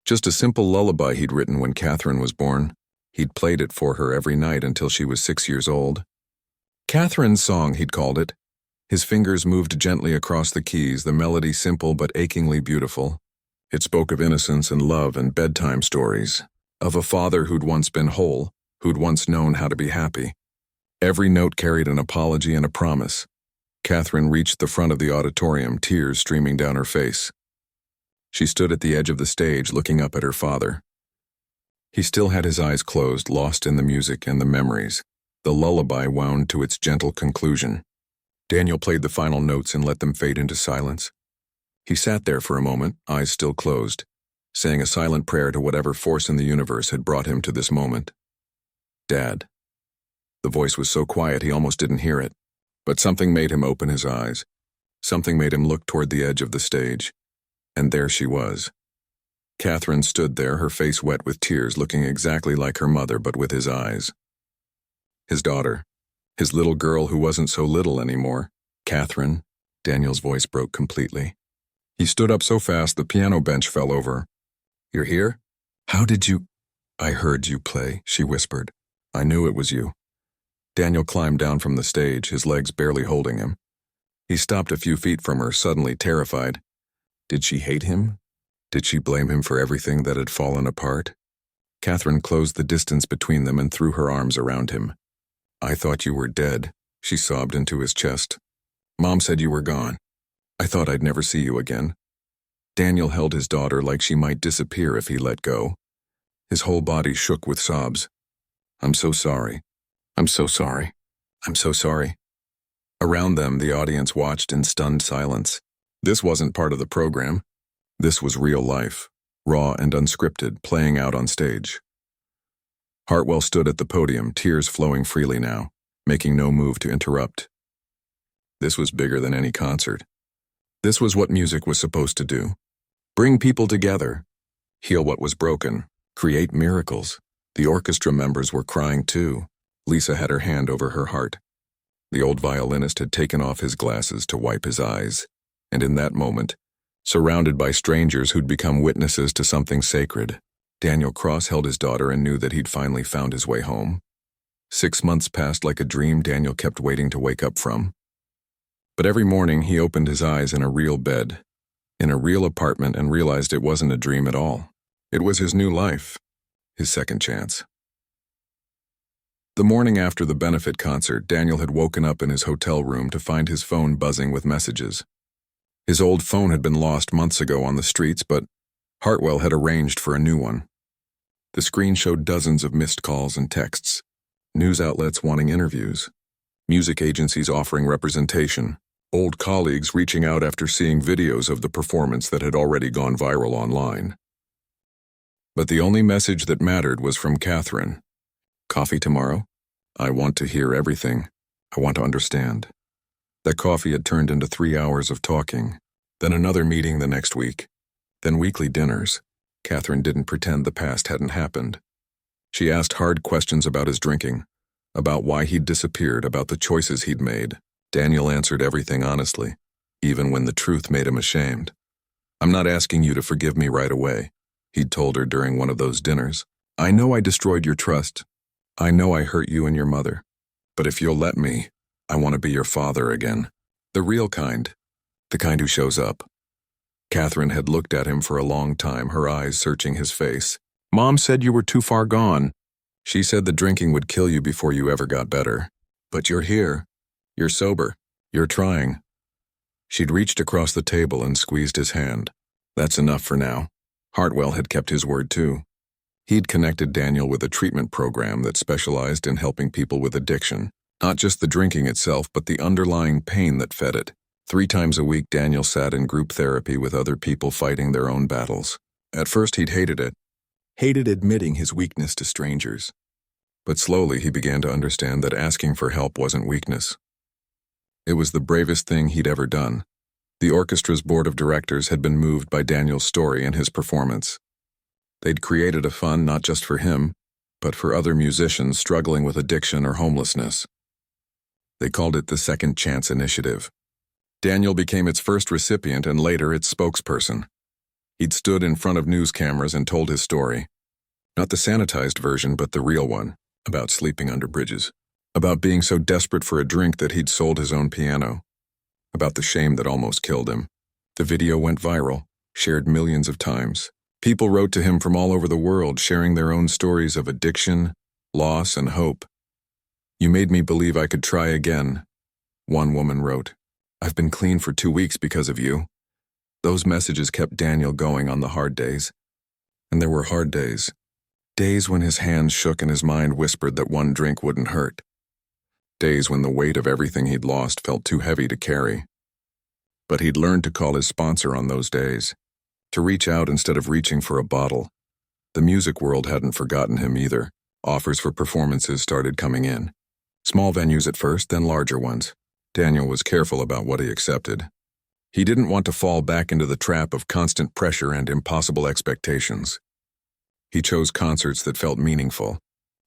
Just a simple lullaby he'd written when Catherine was born. He'd played it for her every night until she was 6 years old. Catherine's Song, he'd called it. His fingers moved gently across the keys, the melody simple but achingly beautiful. It spoke of innocence and love and bedtime stories, of a father who'd once been whole, who'd once known how to be happy. Every note carried an apology and a promise. Catherine reached the front of the auditorium, tears streaming down her face. She stood at the edge of the stage, looking up at her father. He still had his eyes closed, lost in the music and the memories. The lullaby wound to its gentle conclusion. Daniel played the final notes and let them fade into silence. He sat there for a moment, eyes still closed, saying a silent prayer to whatever force in the universe had brought him to this moment. "Dad." The voice was so quiet he almost didn't hear it, but something made him open his eyes. Something made him look toward the edge of the stage. And there she was. Catherine stood there, her face wet with tears, looking exactly like her mother, but with his eyes. His daughter. His little girl who wasn't so little anymore. "Catherine." Daniel's voice broke completely. He stood up so fast the piano bench fell over. "You're here? How did you—" "I heard you play," she whispered. "I knew it was you." Daniel climbed down from the stage, his legs barely holding him. He stopped a few feet from her, suddenly terrified. Did she hate him? Did she blame him for everything that had fallen apart? Catherine closed the distance between them and threw her arms around him. "I thought you were dead," she sobbed into his chest. "Mom said you were gone. I thought I'd never see you again." Daniel held his daughter like she might disappear if he let go. His whole body shook with sobs. "I'm so sorry. I'm so sorry. I'm so sorry." Around them, the audience watched in stunned silence. This wasn't part of the program. This was real life, raw and unscripted, playing out on stage. Hartwell stood at the podium, tears flowing freely now, making no move to interrupt. This was bigger than any concert. This was what music was supposed to do. Bring people together, heal what was broken, create miracles. The orchestra members were crying too. Lisa had her hand over her heart. The old violinist had taken off his glasses to wipe his eyes, and in that moment, surrounded by strangers who'd become witnesses to something sacred, Daniel Cross held his daughter and knew that he'd finally found his way home. 6 months passed like a dream Daniel kept waiting to wake up from. But every morning he opened his eyes in a real bed, in a real apartment, and realized it wasn't a dream at all. It was his new life, his second chance. The morning after the benefit concert, Daniel had woken up in his hotel room to find his phone buzzing with messages. His old phone had been lost months ago on the streets, but Hartwell had arranged for a new one. The screen showed dozens of missed calls and texts, news outlets wanting interviews, music agencies offering representation, old colleagues reaching out after seeing videos of the performance that had already gone viral online. But the only message that mattered was from Catherine. "Coffee tomorrow? I want to hear everything. I want to understand." That coffee had turned into 3 hours of talking, then another meeting the next week, then weekly dinners. Catherine didn't pretend the past hadn't happened. She asked hard questions about his drinking, about why he'd disappeared, about the choices he'd made. Daniel answered everything honestly, even when the truth made him ashamed. "I'm not asking you to forgive me right away," he'd told her during one of those dinners. "I know I destroyed your trust. I know I hurt you and your mother. But if you'll let me, I want to be your father again. The real kind. The kind who shows up. Catherine had looked at him for a long time, her eyes searching his face. Mom said you were too far gone. She said the drinking would kill you before you ever got better. But you're here. You're sober. You're trying. She'd reached across the table and squeezed his hand. That's enough for now. Hartwell had kept his word too. He'd connected Daniel with a treatment program that specialized in helping people with addiction. Not just the drinking itself, but the underlying pain that fed it. 3 times a week, Daniel sat in group therapy with other people fighting their own battles. At first, he'd hated it. Hated admitting his weakness to strangers. But slowly, he began to understand that asking for help wasn't weakness. It was the bravest thing he'd ever done. The orchestra's board of directors had been moved by Daniel's story and his performance. They'd created a fund not just for him, but for other musicians struggling with addiction or homelessness. They called it the Second Chance Initiative. Daniel became its first recipient and later its spokesperson. He'd stood in front of news cameras and told his story. Not the sanitized version, but the real one, about sleeping under bridges. About being so desperate for a drink that he'd sold his own piano. About the shame that almost killed him. The video went viral, shared millions of times. People wrote to him from all over the world, sharing their own stories of addiction, loss, and hope. You made me believe I could try again, one woman wrote. I've been clean for 2 weeks because of you. Those messages kept Daniel going on the hard days. And there were hard days. Days when his hands shook and his mind whispered that one drink wouldn't hurt. Days when the weight of everything he'd lost felt too heavy to carry. But he'd learned to call his sponsor on those days, to reach out instead of reaching for a bottle. The music world hadn't forgotten him either. Offers for performances started coming in. Small venues at first, then larger ones. Daniel was careful about what he accepted. He didn't want to fall back into the trap of constant pressure and impossible expectations. He chose concerts that felt meaningful,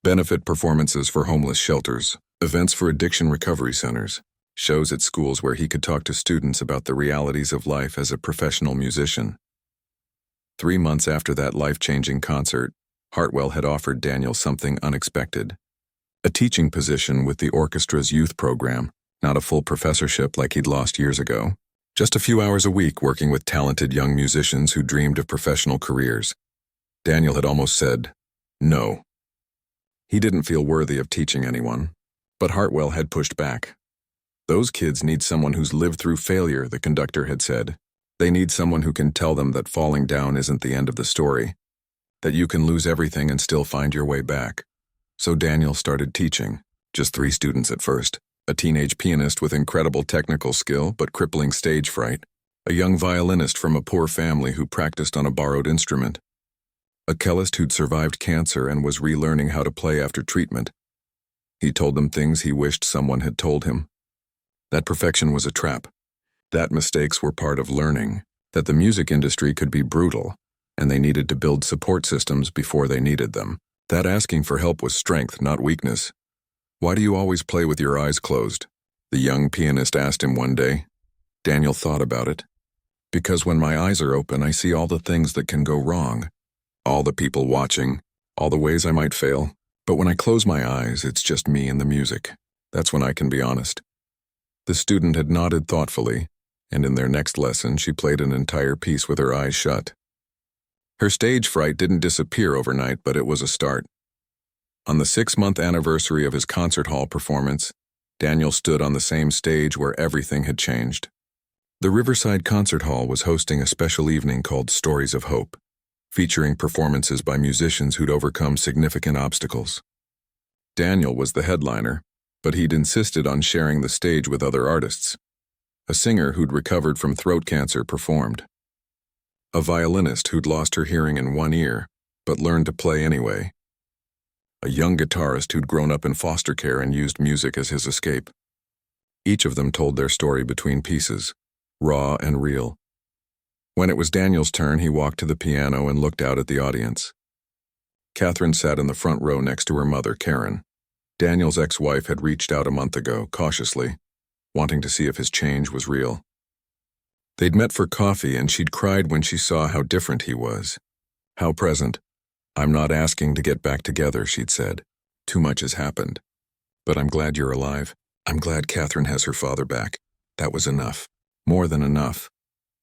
benefit performances for homeless shelters, events for addiction recovery centers, shows at schools where he could talk to students about the realities of life as a professional musician. 3 months after that life-changing concert, Hartwell had offered Daniel something unexpected. A teaching position with the orchestra's youth program, not a full professorship like he'd lost years ago. Just a few hours a week working with talented young musicians who dreamed of professional careers. Daniel had almost said, no. He didn't feel worthy of teaching anyone, but Hartwell had pushed back. Those kids need someone who's lived through failure, the conductor had said. They need someone who can tell them that falling down isn't the end of the story, that you can lose everything and still find your way back. So Daniel started teaching, just 3 students at first. A teenage pianist with incredible technical skill but crippling stage fright. A young violinist from a poor family who practiced on a borrowed instrument. A cellist who'd survived cancer and was relearning how to play after treatment. He told them things he wished someone had told him. That perfection was a trap. That mistakes were part of learning. That the music industry could be brutal, and they needed to build support systems before they needed them. That asking for help was strength, not weakness. Why do you always play with your eyes closed? The young pianist asked him one day. Daniel thought about it. Because when my eyes are open, I see all the things that can go wrong. All the people watching, all the ways I might fail. But when I close my eyes, it's just me and the music. That's when I can be honest. The student had nodded thoughtfully, and in their next lesson, she played an entire piece with her eyes shut. Her stage fright didn't disappear overnight, but it was a start. On the 6-month anniversary of his concert hall performance, Daniel stood on the same stage where everything had changed. The Riverside Concert Hall was hosting a special evening called Stories of Hope, featuring performances by musicians who'd overcome significant obstacles. Daniel was the headliner, but he'd insisted on sharing the stage with other artists. A singer who'd recovered from throat cancer performed. A violinist who'd lost her hearing in one ear, but learned to play anyway. A young guitarist who'd grown up in foster care and used music as his escape. Each of them told their story between pieces, raw and real. When it was Daniel's turn, he walked to the piano and looked out at the audience. Catherine sat in the front row next to her mother, Karen. Daniel's ex-wife had reached out a month ago, cautiously, wanting to see if his change was real. They'd met for coffee, and she'd cried when she saw how different he was. How present. I'm not asking to get back together, she'd said. Too much has happened. But I'm glad you're alive. I'm glad Catherine has her father back. That was enough. More than enough.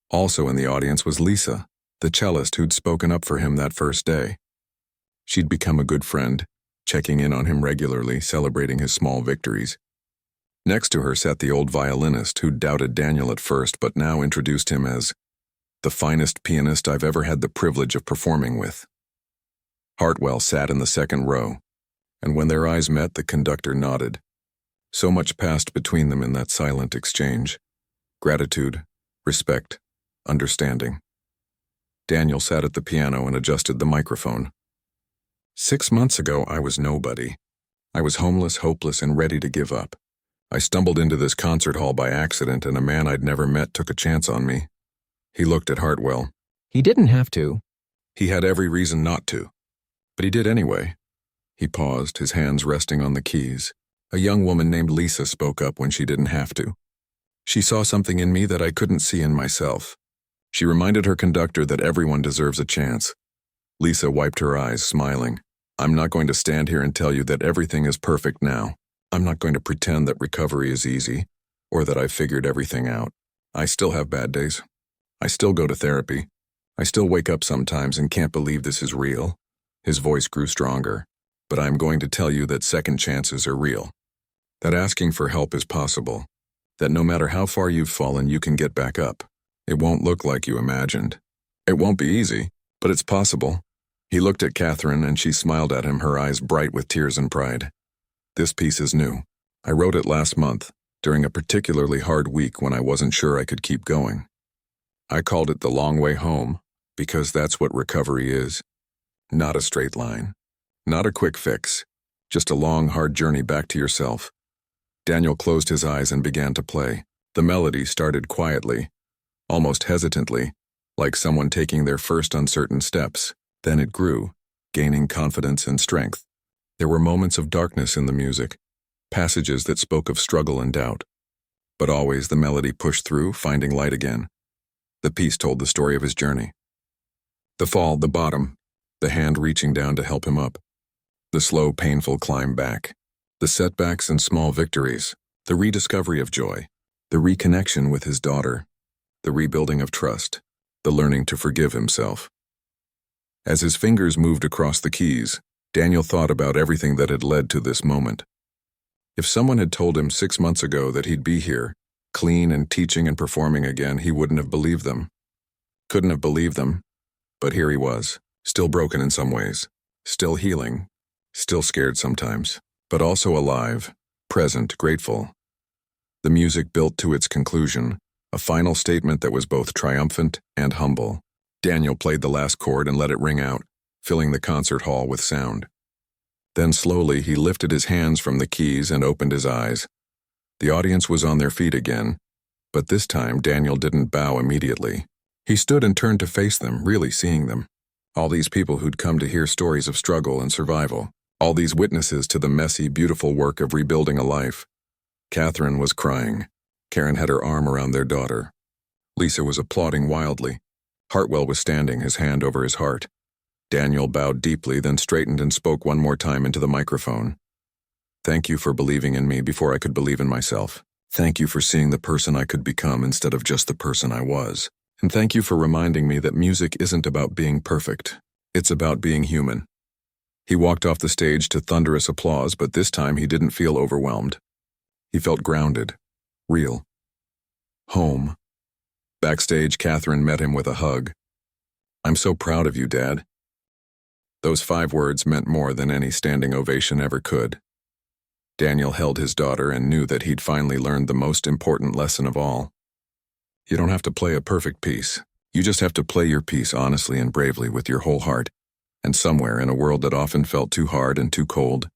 Also in the audience was Lisa, the cellist who'd spoken up for him that first day. She'd become a good friend, checking in on him regularly, celebrating his small victories. Next to her sat the old violinist who'd doubted Daniel at first but now introduced him as the finest pianist I've ever had the privilege of performing with. Hartwell sat in the second row, and when their eyes met, the conductor nodded. So much passed between them in that silent exchange. Gratitude, respect, understanding. Daniel sat at the piano and adjusted the microphone. 6 months ago, I was nobody. I was homeless, hopeless, and ready to give up. I stumbled into this concert hall by accident, and a man I'd never met took a chance on me. He looked at Hartwell. He didn't have to. He had every reason not to. But he did anyway. He paused, his hands resting on the keys. A young woman named Lisa spoke up when she didn't have to. She saw something in me that I couldn't see in myself. She reminded her conductor that everyone deserves a chance. Lisa wiped her eyes, smiling. I'm not going to stand here and tell you that everything is perfect now. I'm not going to pretend that recovery is easy, or that I've figured everything out. I still have bad days. I still go to therapy. I still wake up sometimes and can't believe this is real. His voice grew stronger. But I'm going to tell you that second chances are real. That asking for help is possible. That no matter how far you've fallen, you can get back up. It won't look like you imagined. It won't be easy, but it's possible. He looked at Catherine and she smiled at him, her eyes bright with tears and pride. This piece is new. I wrote it last month, during a particularly hard week when I wasn't sure I could keep going. I called it The Long Way Home, because that's what recovery is. Not a straight line. Not a quick fix. Just a long, hard journey back to yourself. Daniel closed his eyes and began to play. The melody started quietly, almost hesitantly, like someone taking their first uncertain steps. Then it grew, gaining confidence and strength. There were moments of darkness in the music, passages that spoke of struggle and doubt. But always the melody pushed through, finding light again. The piece told the story of his journey. The fall, the bottom, the hand reaching down to help him up. The slow, painful climb back. The setbacks and small victories. The rediscovery of joy. The reconnection with his daughter. The rebuilding of trust. The learning to forgive himself. As his fingers moved across the keys, Daniel thought about everything that had led to this moment. If someone had told him 6 months ago that he'd be here, clean and teaching and performing again, he wouldn't have believed them. Couldn't have believed them. But here he was, still broken in some ways, still healing, still scared sometimes, but also alive, present, grateful. The music built to its conclusion, a final statement that was both triumphant and humble. Daniel played the last chord and let it ring out, filling the concert hall with sound. Then slowly he lifted his hands from the keys and opened his eyes. The audience was on their feet again, but this time Daniel didn't bow immediately. He stood and turned to face them, really seeing them. All these people who'd come to hear stories of struggle and survival. All these witnesses to the messy, beautiful work of rebuilding a life. Catherine was crying. Karen had her arm around their daughter. Lisa was applauding wildly. Hartwell was standing, his hand over his heart. Daniel bowed deeply, then straightened and spoke one more time into the microphone. Thank you for believing in me before I could believe in myself. Thank you for seeing the person I could become instead of just the person I was. And thank you for reminding me that music isn't about being perfect. It's about being human. He walked off the stage to thunderous applause, but this time he didn't feel overwhelmed. He felt grounded, real. Home. Backstage, Catherine met him with a hug. I'm so proud of you, Dad. Those 5 words meant more than any standing ovation ever could. Daniel held his daughter and knew that he'd finally learned the most important lesson of all. You don't have to play a perfect piece. You just have to play your piece honestly and bravely with your whole heart. And somewhere in a world that often felt too hard and too cold,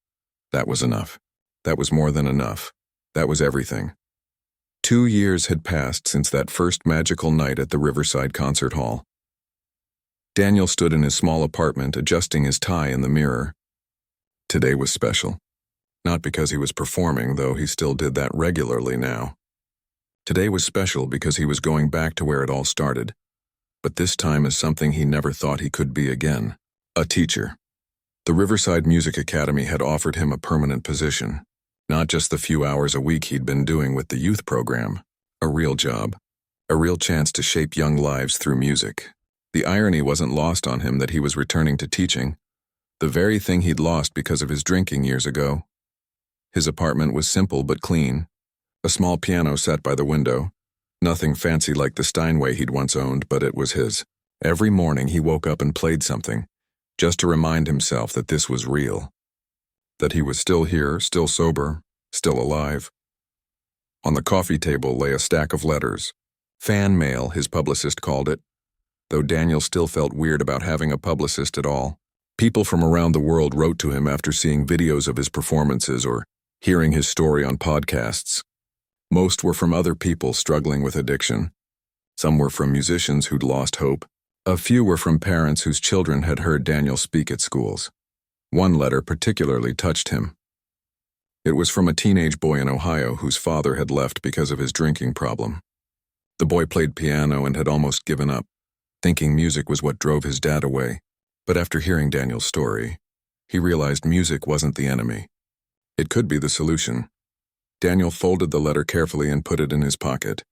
that was enough. That was more than enough. That was everything. 2 years had passed since that first magical night at the Riverside Concert Hall. Daniel stood in his small apartment, adjusting his tie in the mirror. Today was special. Not because he was performing, though he still did that regularly now. Today was special because he was going back to where it all started, but this time as something he never thought he could be again. A teacher. The Riverside Music Academy had offered him a permanent position. Not just the few hours a week he'd been doing with the youth program. A real job. A real chance to shape young lives through music. The irony wasn't lost on him that he was returning to teaching, the very thing he'd lost because of his drinking years ago. His apartment was simple but clean. A small piano sat by the window. Nothing fancy like the Steinway he'd once owned, but it was his. Every morning he woke up and played something, just to remind himself that this was real. That he was still here, still sober, still alive. On the coffee table lay a stack of letters. Fan mail, his publicist called it, though Daniel still felt weird about having a publicist at all. People from around the world wrote to him after seeing videos of his performances or hearing his story on podcasts. Most were from other people struggling with addiction. Some were from musicians who'd lost hope. A few were from parents whose children had heard Daniel speak at schools. One letter particularly touched him. It was from a teenage boy in Ohio whose father had left because of his drinking problem. The boy played piano and had almost given up, thinking music was what drove his dad away. But after hearing Daniel's story, he realized music wasn't the enemy. It could be the solution. Daniel folded the letter carefully and put it in his pocket.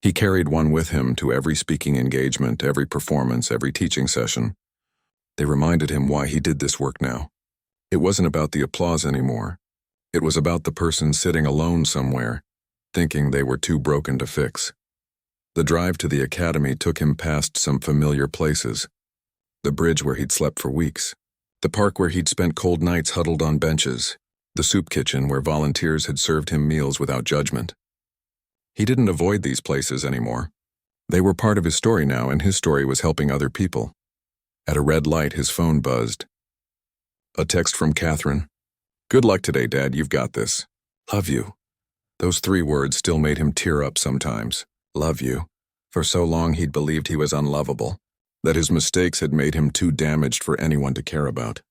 He carried one with him to every speaking engagement, every performance, every teaching session. They reminded him why he did this work now. It wasn't about the applause anymore. It was about the person sitting alone somewhere, thinking they were too broken to fix. The drive to the academy took him past some familiar places. The bridge where he'd slept for weeks. The park where he'd spent cold nights huddled on benches. The soup kitchen where volunteers had served him meals without judgment. He didn't avoid these places anymore. They were part of his story now, and his story was helping other people. At a red light, his phone buzzed. A text from Catherine. "Good luck today, Dad, you've got this. Love you." Those 3 words still made him tear up sometimes. Love you. For so long he'd believed he was unlovable, that his mistakes had made him too damaged for anyone to care about.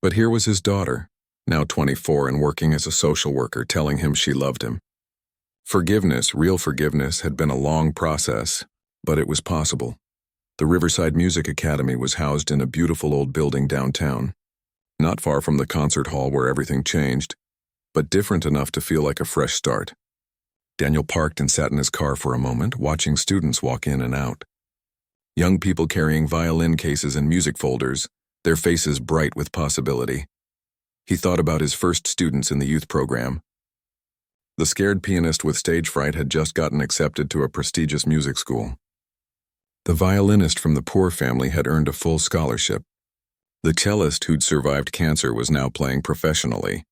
But here was his daughter, now 24 and working as a social worker, telling him she loved him. Forgiveness, real forgiveness, had been a long process, but it was possible. The Riverside Music Academy was housed in a beautiful old building downtown, not far from the concert hall where everything changed, but different enough to feel like a fresh start. Daniel parked and sat in his car for a moment, watching students walk in and out. Young people carrying violin cases and music folders, their faces bright with possibility. He thought about his first students in the youth program. The scared pianist with stage fright had just gotten accepted to a prestigious music school. The violinist from the poor family had earned a full scholarship. The cellist who'd survived cancer was now playing professionally.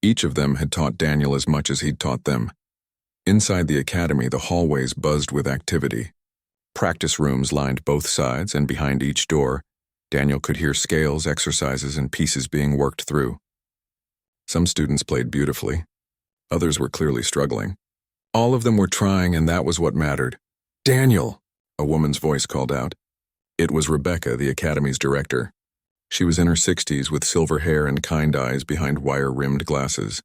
Each of them had taught Daniel as much as he'd taught them. Inside the academy, the hallways buzzed with activity. Practice rooms lined both sides, and behind each door, Daniel could hear scales, exercises, and pieces being worked through. Some students played beautifully. Others were clearly struggling. All of them were trying, and that was what mattered. "Daniel!" a woman's voice called out. It was Rebecca, the academy's director. She was in her 60s with silver hair and kind eyes behind wire-rimmed glasses.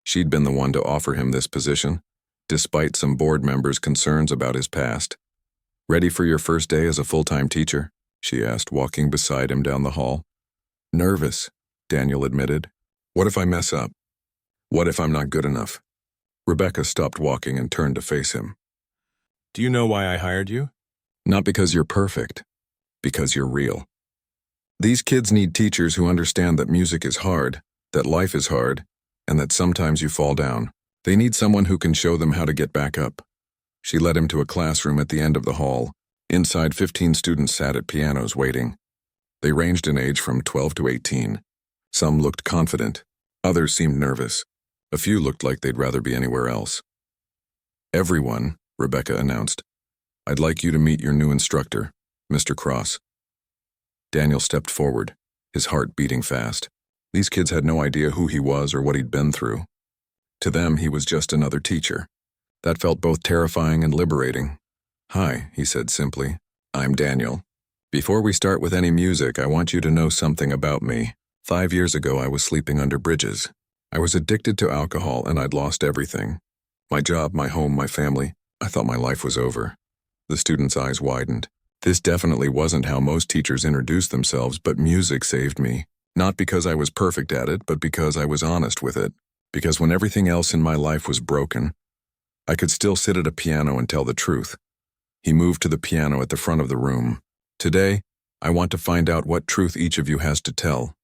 She'd been the one to offer him this position, despite some board members' concerns about his past. "Ready for your first day as a full-time teacher?" she asked, walking beside him down the hall. "Nervous," Daniel admitted. "What if I mess up? What if I'm not good enough?" Rebecca stopped walking and turned to face him. "Do you know why I hired you?" "Not because you're perfect, because you're real. These kids need teachers who understand that music is hard, that life is hard, and that sometimes you fall down. They need someone who can show them how to get back up." She led him to a classroom at the end of the hall. Inside, 15 students sat at pianos waiting. They ranged in age from 12 to 18. Some looked confident. Others seemed nervous. A few looked like they'd rather be anywhere else. "Everyone," Rebecca announced, "I'd like you to meet your new instructor, Mr. Cross." Daniel stepped forward, his heart beating fast. These kids had no idea who he was or what he'd been through. To them, he was just another teacher. That felt both terrifying and liberating. "Hi," he said simply. "I'm Daniel. Before we start with any music, I want you to know something about me. 5 years ago, I was sleeping under bridges. I was addicted to alcohol, and I'd lost everything. My job, my home, my family. I thought my life was over." The student's eyes widened. This definitely wasn't how most teachers introduced themselves, but music saved me. Not because I was perfect at it, but because I was honest with it. Because when everything else in my life was broken, I could still sit at a piano and tell the truth. He moved to the piano at the front of the room. Today, I want to find out what truth each of you has to tell.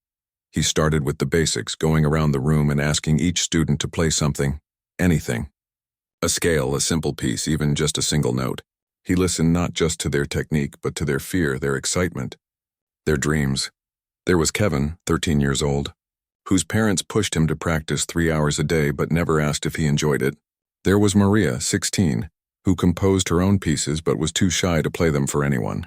He started with the basics, going around the room and asking each student to play something, anything. A scale, a simple piece, even just a single note. He listened not just to their technique, but to their fear, their excitement, their dreams. There was Kevin, 13 years old, whose parents pushed him to practice 3 hours a day but never asked if he enjoyed it. There was Maria, 16, who composed her own pieces but was too shy to play them for anyone.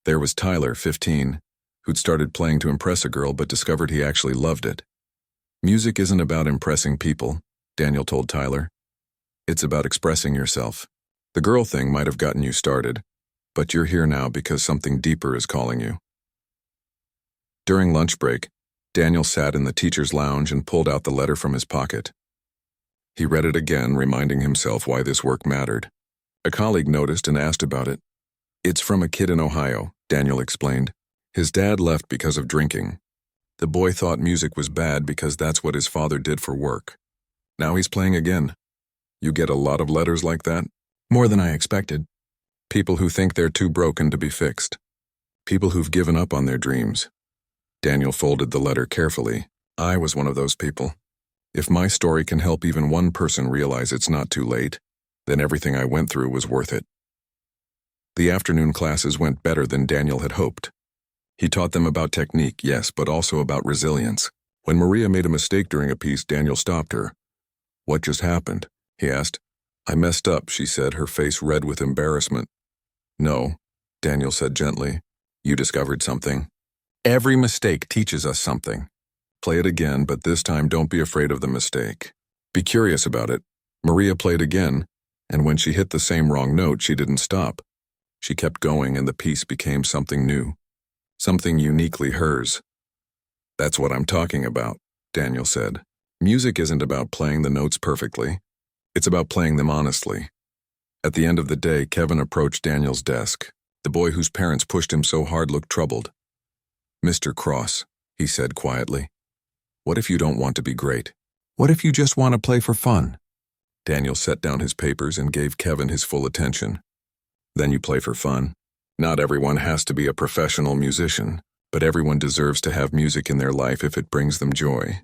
There was Tyler, 15, who'd started playing to impress a girl but discovered he actually loved it. Music isn't about impressing people, Daniel told Tyler. It's about expressing yourself. The girl thing might have gotten you started, but you're here now because something deeper is calling you. During lunch break, Daniel sat in the teacher's lounge and pulled out the letter from his pocket. He read it again, reminding himself why this work mattered. A colleague noticed and asked about it. It's from a kid in Ohio, Daniel explained. His dad left because of drinking. The boy thought music was bad because that's what his father did for work. Now he's playing again. You get a lot of letters like that? More than I expected. People who think they're too broken to be fixed. People who've given up on their dreams. Daniel folded the letter carefully. I was one of those people. If my story can help even one person realize it's not too late, then everything I went through was worth it. The afternoon classes went better than Daniel had hoped. He taught them about technique, yes, but also about resilience. When Maria made a mistake during a piece, Daniel stopped her. What just happened? He asked. I messed up, she said, her face red with embarrassment. No, Daniel said gently. You discovered something. Every mistake teaches us something. Play it again, but this time don't be afraid of the mistake. Be curious about it. Maria played again, and when she hit the same wrong note, she didn't stop. She kept going, and the piece became something new. Something uniquely hers. That's what I'm talking about, Daniel said. Music isn't about playing the notes perfectly. It's about playing them honestly. At the end of the day, Kevin approached Daniel's desk. The boy whose parents pushed him so hard looked troubled. Mr. Cross, he said quietly. What if you don't want to be great? What if you just want to play for fun? Daniel set down his papers and gave Kevin his full attention. Then you play for fun. Not everyone has to be a professional musician, but everyone deserves to have music in their life if it brings them joy.